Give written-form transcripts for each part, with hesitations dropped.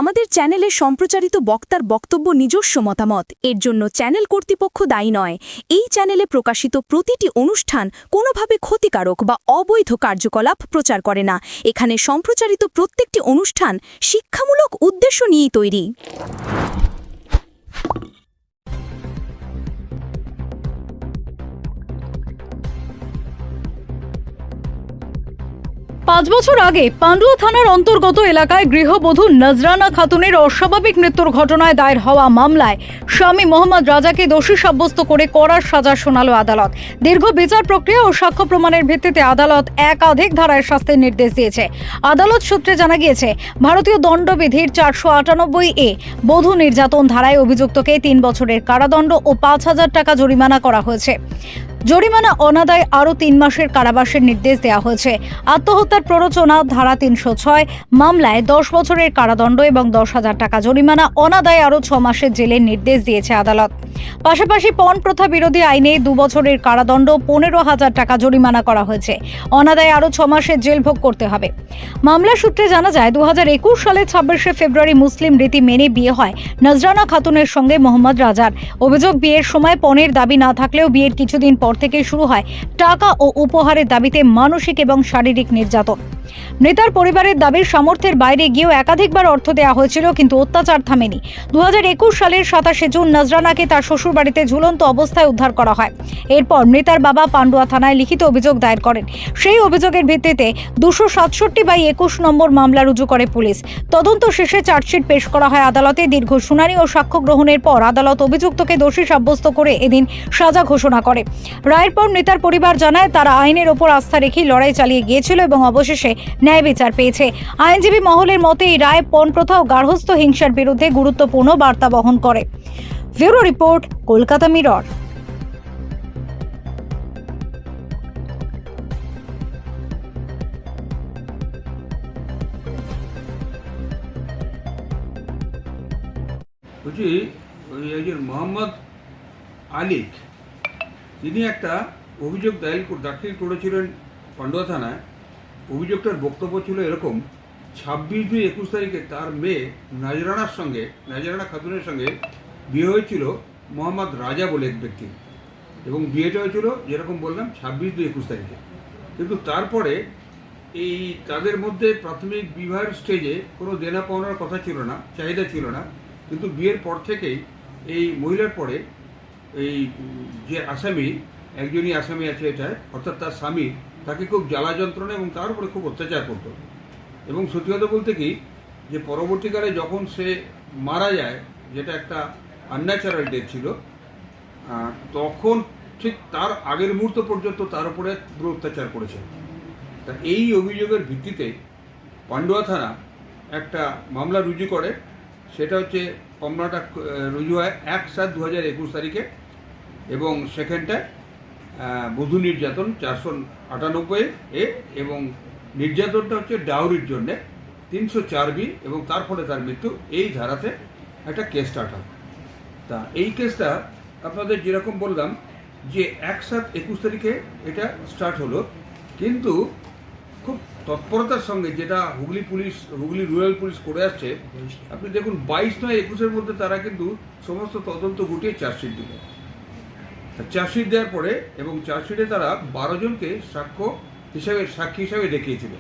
আমাদের চ্যানেলে সম্প্রচারিত বক্তার বক্তব্য নিজস্ব মতামত, এর জন্য চ্যানেল কর্তৃপক্ষ দায়ী নয়। এই চ্যানেলে প্রকাশিত প্রতিটি অনুষ্ঠান কোনোভাবে ক্ষতিকারক বা অবৈধ কার্যকলাপ প্রচার করে না। এখানে সম্প্রচারিত প্রত্যেকটি অনুষ্ঠান শিক্ষামূলক উদ্দেশ্য নিয়েই তৈরি। 5 বছর আগে পান্ডুয়া থানার অন্তর্গত এলাকায় গৃহবধূ নজরানা খাতুনের অস্বাভাবিক মৃত্যুর ঘটনায় দায়ের হওয়া মামলায় স্বামী মোহাম্মদ রাজাকে দোষী সাব্যস্ত করে কড়া সাজা শোনালো আদালত। দীর্ঘ বিচার প্রক্রিয়া ও সাক্ষ্য প্রমাণের ভিত্তিতে আদালত একাধিক ধারায় শাস্তির নির্দেশ দিয়েছে। আদালত সূত্রে জানা গিয়েছে, ভারতীয় দণ্ডবিধির 498A বধূ নির্যাতন ধারায় অভিযুক্তকে 3 বছরের কারাদণ্ড ও 5,000 টাকা জরিমানা করা হয়েছে। জরিমানা অনাদায় আরও 3 মাসের কারাবাসের নির্দেশ দেওয়া হয়েছে। আত্মহত্যার প্ররোচনা ধারা 306 মামলায় 10 বছরের কারাদণ্ড এবং 10,000 টাকা জরিমানা অনাদায় আরও 6 মাসের জেলের নির্দেশ দিয়েছে আদালত। পাশাপাশি পণ প্রথা বিরোধী আইনে 2 বছরের কারাদণ্ড 15,000 টাকা জরিমানা করা হয়েছে। অনাদায় আরও 6 মাসের জেল ভোগ করতে হবে। মামলা সূত্রে জানা যায়, 2021 সালের 26শে ফেব্রুয়ারি মুসলিম রীতি মেনে বিয়ে হয় নজরানা খাতুনের সঙ্গে মোহাম্মদ রাজার। অভিযোগ, বিয়ের সময় পণের দাবি না থাকলেও বিয়ের কিছুদিন পর থেকে শুরু হয় টাকা ও উপহারের দাবিতে মানসিক এবং শারীরিক নির্যাতন। মৃতার পরিবারের দাবির সামর্থ্যের বাইরে গিয়েও একাধিকবার অর্থ দেওয়া হয়েছিল, কিন্তু অত্যাচার থামেনি। 2021 সালের 27শে জুন নজরানাকে তার শ্বশুরবাড়িতে ঝুলন্ত অবস্থায় উদ্ধার করা হয়। এরপর মৃতার বাবা পান্ডুয়া থানায় লিখিত অভিযোগ দায়ের করেন। সেই অভিযোগের ভিত্তিতে 267/21 নম্বর মামলা রুজু করে পুলিশ। তদন্ত শেষে চার্জশিট পেশ করা হয় আদালতে। দীর্ঘ শুনানি ও সাক্ষ্য গ্রহণের পর আদালত অভিযুক্তকে দোষী সাব্যস্ত করে এদিন সাজা ঘোষণা করে। রায়ের পর মৃতার পরিবার জানায়, তারা আইনের ওপর আস্থা রেখেই লড়াই চালিয়ে গিয়েছিল এবং অবশেষে ন্যায় বিচার পেয়েছে। আইনজীবী মহলের মতে এই রায় পণ প্রথা ও গার্হস্থ্য হিংসার বিরুদ্ধে গুরুত্বপূর্ণ বার্তা বহন করে। Bureau report, Kolkata mirror. বলছি, ওই একজন মোহাম্মদ আলিক, তিনি একটা অভিযোগ দাখিল করেছিলেন পান্ডুয়া থানায়। অভিযোগটার বক্তব্য ছিল এরকম: 26/2/21 তারিখে তার মেয়ে নজরানা খাতুনের সঙ্গে বিয়ে হয়েছিল মোহাম্মদ রাজা বলে এক ব্যক্তি, এবং বিয়েটা হয়েছিল যেরকম বললাম 26/2/21 তারিখে। কিন্তু তারপরে এই তাদের মধ্যে প্রাথমিক বিবাহের স্টেজে কোনো দেনা পাওনার কথা ছিল না, চাহিদা ছিল না। কিন্তু বিয়ের পর থেকেই এই মহিলার পরে এই যে আসামি, একজনই আসামি আছে এটা, অর্থাৎ তার স্বামী, তাকে খুব জ্বালা যন্ত্রণা এবং তার উপরে খুব অত্যাচার করতো। এবং সত্যি কথা বলতে কি, যে পরবর্তীকালে যখন সে মারা যায়, যেটা একটা আনন্যাচারাল ডেথ ছিল, তখন ঠিক তার আগের মুহূর্ত পর্যন্ত তার উপরে পুরো অত্যাচার করেছে। তা এই অভিযোগের ভিত্তিতে পান্ডুয়া থানা একটা মামলা রুজু করে। সেটা হচ্ছে, মামলাটা রুজু হয় 1/7/2021 তারিখে, এবং সেখানটায় বধূ নির্যাতন 498A এবং নির্যাতনটা হচ্ছে ডাউরির জন্যে 304B, এবং তার ফলে তার মৃত্যু। এই ধারাতে একটা কেস স্টার্ট হয়। তা এই কেসটা আপনাদের যেরকম বললাম যে 1/7/21 তারিখে এটা স্টার্ট হলো, কিন্তু খুব তৎপরতার সঙ্গে যেটা হুগলি রুরাল পুলিশ করে আসছে, আপনি দেখুন 22/9/21 মধ্যে তারা কিন্তু সমস্ত তদন্ত গুটিয়ে চার্জশিট দিল। চার্জশিট দেওয়ার পরে, এবং চার্জশিটে তারা 12 জনকে সাক্ষী হিসাবে দেখিয়েছিল।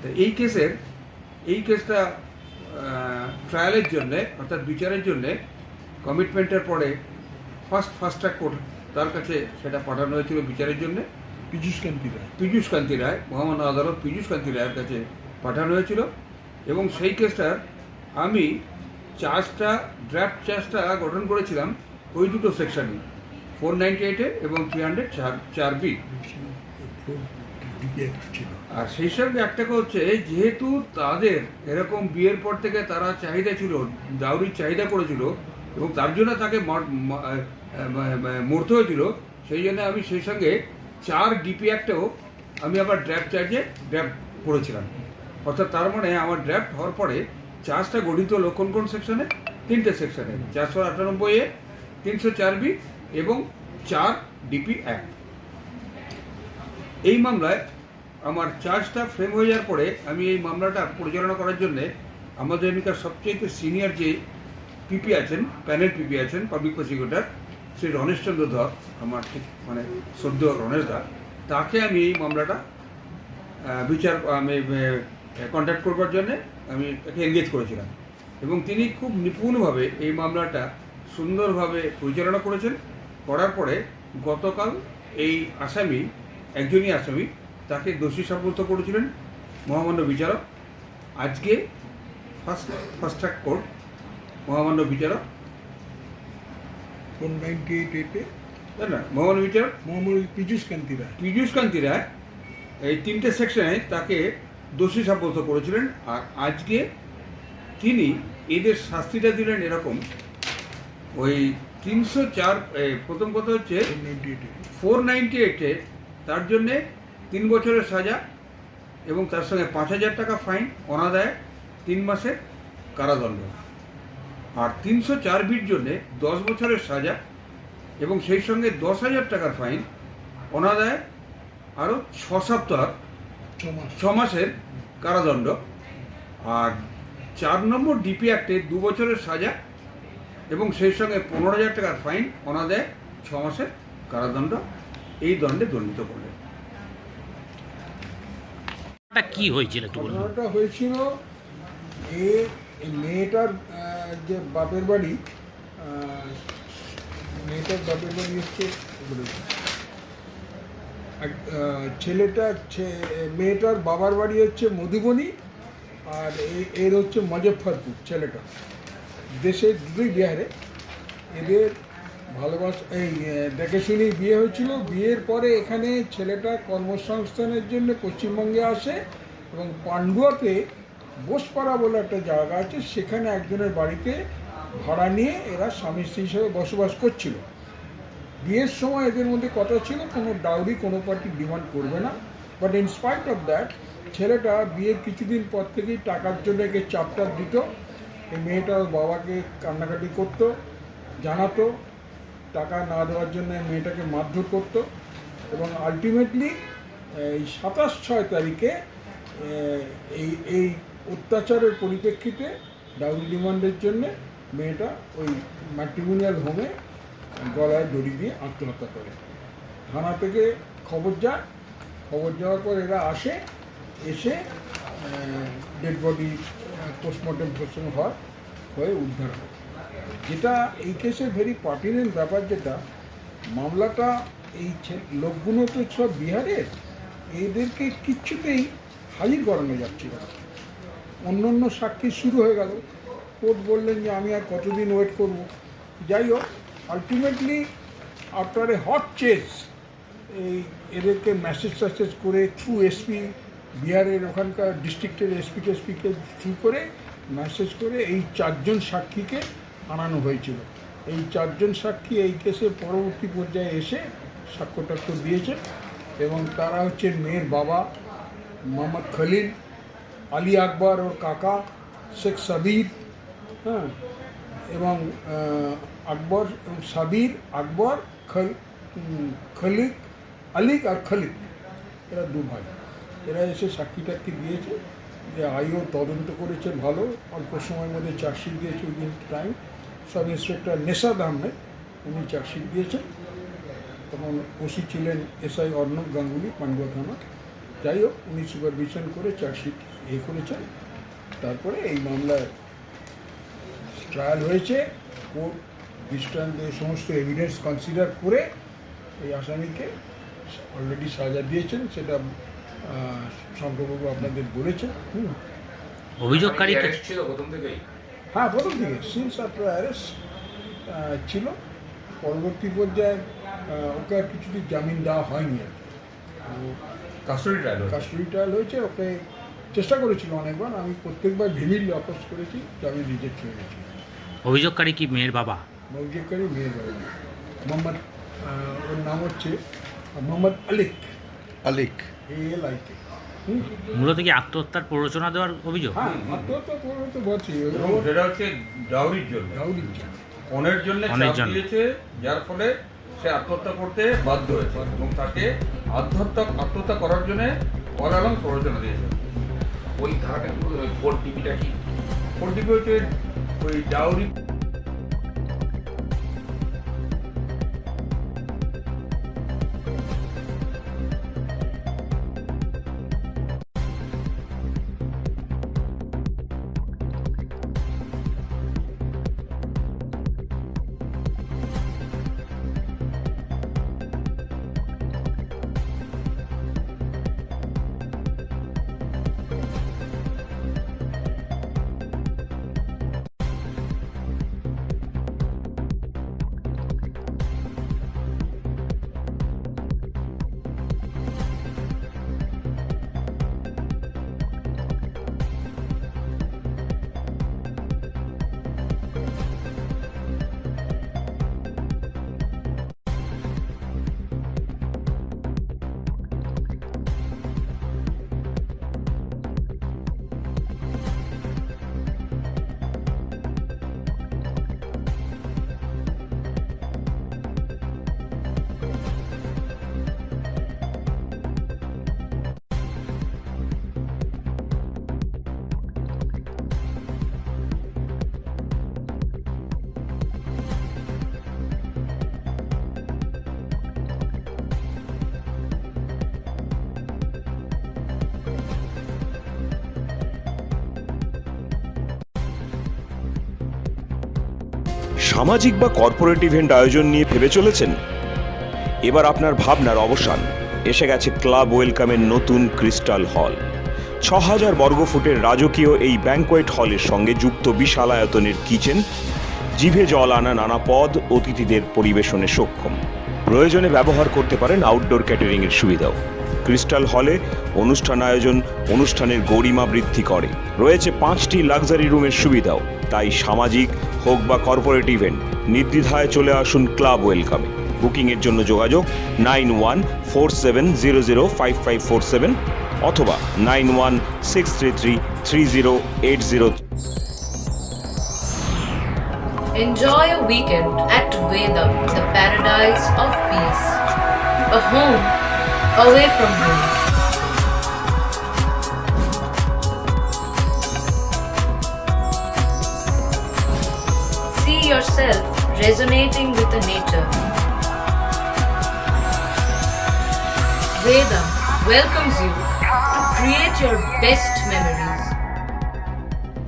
তা এই কেসটা ট্রায়ালের জন্যে, অর্থাৎ বিচারের জন্যে কমিটমেন্টের পরে ফার্স্ট ট্র্যাক কোর্ট তার কাছে সেটা পাঠানো হয়েছিল বিচারের জন্যে। পীযূষ কান্তি রায়, মহামান্য আদালত পীযূষ কান্তি রায়ের কাছে পাঠানো হয়েছিল। এবং সেই কেসটার আমি ড্রাফট চার্জটা গঠন করেছিলাম ওই দুটো সেকশনে, 498A এবং 304B। আর সেই সঙ্গে একটা হচ্ছে, যেহেতু তাদের এরকম বিয়ের পর থেকে তারা চাহিদা ছিল, ডাউরির চাহিদা করেছিল, এবং তার জন্য তাকে মরতে হয়েছিল, সেই জন্য আমি সেই সঙ্গে 4DP অ্যাক্টেও আমি আবার ড্রাফট করেছিলাম। অর্থাৎ তার মানে আমার ড্রাফট হওয়ার পরে চার্জটা গঠিত হলো কোন সেকশনে? 3টে সেকশনে, 498A, 304B এবং 4DP অ্যাক্ট। এই মামলায় আমার চার্জটা ফ্রেম হয়ে যাওয়ার পরে আমি এই মামলাটা পরিচালনা করার জন্যে আমাদের এখানকার সবচেয়ে সিনিয়র যে পিপি আছেন, প্যানেল পিপি আছেন, পাবলিক প্রসিকিউটর, শ্রী রণেশচন্দ্র ধর, আমার ঠিক মানে সদ্য রণেশ দা, তাকে আমি এই মামলাটা আমি কন্ট্যাক্ট করবার জন্যে আমি তাকে এনগেজ করেছিলাম এবং তিনি খুব নিপুণভাবে এই মামলাটা সুন্দরভাবে পরিচালনা করেছেন। করার পরে গতকাল এই আসামি, একজনই আসামি, তাকে দোষী সাব্যস্ত করেছিলেন মহামান্য বিচারক। আজকে ফার্স্ট ট্র্যাক কোর্ট মহামান্য বিচারক, 198 তাই না, মহামান্য বিচারক মোহাম্মদ পীযূষ কান্তি রায় এই 3টে সেকশনে তাকে দোষী সাব্যস্ত করেছিলেন। আর আজকে তিনি এদের শাস্তিটা দিলেন এরকম, ওই 304 প্রথম কথা হচ্ছে 498-এ তার জন্যে 3 বছরের সাজা এবং তার সঙ্গে 5,000 টাকা ফাইন, অনাদায়ে 3 মাসের কারাদণ্ড। আর 304-বির জন্যে 10 বছরের সাজা এবং সেই সঙ্গে 10,000 টাকার ফাইন, অনাদায়ে আরও 6 সপ্তাহ 6 মাসের কারাদণ্ড। আর 4 নম্বর ডিপি অ্যাক্টে 2 বছরের সাজা এবং সেই সঙ্গে 15,000 টাকার ফাইন, অনাদায়ে 6 মাসের কারাদণ্ড এই দণ্ডে দণ্ডিত করলেন। কি হয়েছিল একটু বলুন। ঘটনাটা হয়েছিল এই মেয়েটার যে বাপের বাড়ি, মেয়েটার বাপের বাড়ি হচ্ছে মেয়েটার বাবার বাড়ি হচ্ছে মধুবনী, আর এর হচ্ছে মুজফ্ফরপুর। ছেলেটা দেশে দুটোই বিহারে। এদের ভালোবাসা দেখে শুনেই বিয়ে হয়েছিল। বিয়ের পরে এখানে ছেলেটা কর্মসংস্থানের জন্য পশ্চিমবঙ্গে আসে এবং পান্ডুয়াতে বোসপাড়া বলে একটা জায়গা আছে, সেখানে একজনের বাড়িতে ভাড়া নিয়ে এরা স্বামী স্ত্রী হিসেবে বসবাস করছিল। বিয়ের সময় এদের মধ্যে কথা ছিল কোনো ডাউরি কোনো পার্টি ডিমান্ড করবে না। বাট ইনস্পাইট অফ দ্যাট, ছেলেটা বিয়ের কিছুদিন পর থেকেই টাকার জন্য একে চাপটাপ দিত। এই মেয়েটা ওর বাবাকে কান্নাকাটি করতো, জানাতো, টাকা না দেওয়ার জন্য মেয়েটাকে মারধর করতো এবং আলটিমেটলি এই 27/6 তারিখে এই অত্যাচারের পরিপ্রেক্ষিতে ডাউরি ডিমান্ডের জন্যে মেয়েটা ওই ম্যাট্রিমোনিয়াল হোমে গলায় দড়ি দিয়ে আত্মহত্যা করে। থানা থেকে খবর যাওয়ার পর এরা এসে ডেড বডি পোস্টমর্টম হয়ে উদ্ধার হয়। যেটা এই কেসের ভেরি পার্টিনেন্ট ব্যাপার, যেটা মামলাটা এই লোকগুলো তো সব বিহারের, এদেরকে কিচ্ছুতেই হাজির করানো যাচ্ছিল না। অন্য সাক্ষী শুরু হয়ে গেল। কোর্ট বললেন যে আমি আর কতদিন ওয়েট করব। যাই হোক, ultimately after a hot chase এদেরকে মেসেজ করে থ্রু এসপি, বিহারের ওখানকার ডিস্ট্রিক্টের এসপিকে থ্রু করে মেসেজ করে এই 4 জন সাক্ষীকে আনানো হয়েছিল। এই 4 জন সাক্ষী এই কেসের পরবর্তী পর্যায়ে এসে সাক্ষ্য দিয়েছে এবং তারা হচ্ছে মেয়ের বাবা মোহাম্মদ খলিল, আলী আকবর ওর কাকা শেখ সাবির, হ্যাঁ, এবং আকবর এবং সাবির, আকবর, খলিক, আলিক আর খলিক, এরা 2 ভাই। এরা এসে সাক্ষী টাক্ষী দিয়েছে যে আইও তদন্ত করেছে ভালো, অল্প সময়ের মধ্যে চার্জশিট দিয়েছে within time. Sub inspector Neshad Ahmed উনি চার্জশিট দিয়েছেন, তখন ওসি ছিলেন এসআই অর্ণব গাঙ্গুলি, পান্ডুয়া থানা। যাই হোক, উনি সুপারভিশন করে চার্জশিট করেছেন। তারপরে এই মামলায় ট্রায়াল হয়েছে। কোর্ট দৃষ্টান্তে সমস্ত এভিডেন্স কনসিডার করে এই আসামিকে অলরেডি সাজা দিয়েছেন, সেটা শঙ্করবাবু আপনাদের বলেছেন। অভিযোগকারী ছিল প্রথম থেকেই? হ্যাঁ, প্রথম থেকে সিন্স আফটার অ্যারেস্ট ছিল। পরবর্তী পর্যায়ে ওকে আর কিছুদিন জামিন দেওয়া হয়নি আর কি। কাস্টডি ট্রায়াল হয়েছে। ওকে চেষ্টা করেছিল অনেকবার, আমি প্রত্যেকবার ভিভিলি অপোজ করেছি, জামিন রিজেক্ট হয়ে গেছে। অভিযোগকারী কি মেয়ের বাবা? অভিযোগকারী মেয়ের বাবা মোহাম্মদ, ওর নাম হচ্ছে মোহাম্মদ আলিক, ALIK। মূলত কি আত্মহত্যার প্ররোচনা দেওয়ার অভিযোগ? হ্যাঁ, আত্মহত্যা করে তো বলছি, সেটা হচ্ছে ডাউরির জন্য, অনের জন্য চাপ দিয়েছে, যার ফলে সে আত্মহত্যা করতে বাধ্য হয়েছে এবং তাকে আত্মহত্যা করার জন্য অল অ্যালং প্ররোচনা দিয়েছে। ওই ধারাটা 4 ডিপিটা কি অপরদিকে হচ্ছে ওই ডাউরি সামাজিক বা কর্পোরেট ইভেন্ট আয়োজন নিয়ে ভেবে চলেছেন? এবার আপনার ভাবনার অবসান। এসে গেছে ক্লাব ওয়েলকামের নতুন ক্রিস্টাল হল। ৬,০০০ বর্গফুটের রাজকীয় এই ব্যাংকোয়েট হলের সঙ্গে যুক্ত বিশাল আয়তনের কিচেন, জিভে জল আনা নানা পদ অতিথিদের পরিবেশনে সক্ষম। প্রয়োজনে ব্যবহার করতে পারেন আউটডোর ক্যাটারিং এর সুবিধাও। ক্রিস্টাল হলে অনুষ্ঠান আয়োজন অনুষ্ঠানের গরিমা বৃদ্ধি করে। রয়েছে ৫টি লাক্সারি রুমের সুবিধাও। তাই সামাজিক হোক বা কর্পোরেট ইভেন্ট নির্দ্বিধায় চলে আসুন ক্লাব ওয়েলকামে। বুকিংয়ের জন্য যোগাযোগ 9147005547 অথবা 9163333080। Enjoy a weekend at Vedam, the paradise of peace. A home away from home. See yourself resonating with the nature. Vedam welcomes you to create your best memories.